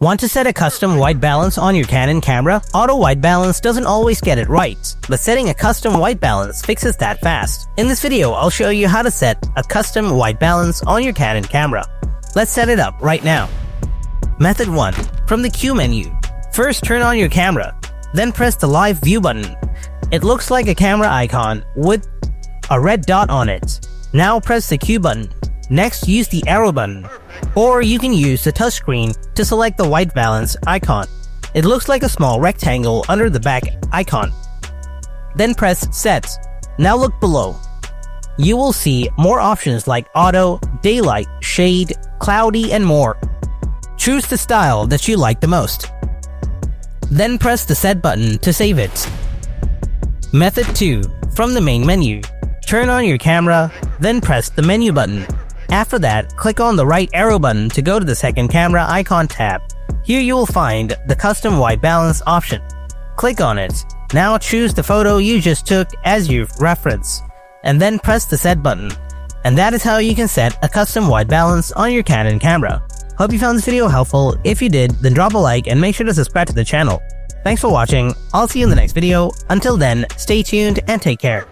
Want to set a custom white balance on your Canon camera? Auto white balance doesn't always get it right, but setting a custom white balance fixes that fast. In this video, I'll show you how to set a custom white balance on your Canon camera. Let's set it up right now. Method 1. From the Q menu. First, turn on your camera, then press the live view button. It looks like a camera icon with a red dot on it. Now press the Q button. Next, use the arrow button, or you can use the touchscreen to select the white balance icon. It looks like a small rectangle under the back icon. Then press Set. Now look below. You will see more options like Auto, Daylight, Shade, Cloudy, and more. Choose the style that you like the most. Then press the Set button to save it. Method 2. From the main menu. Turn on your camera, then press the menu button. After that, click on the right arrow button to go to the second camera icon tab. Here you will find the custom white balance option. Click on it. Now choose the photo you just took as your reference, and then press the Set button. And that is how you can set a custom white balance on your Canon camera. Hope you found this video helpful. If you did, then drop a like and make sure to subscribe to the channel. Thanks for watching. I'll see you in the next video. Until then, stay tuned and take care.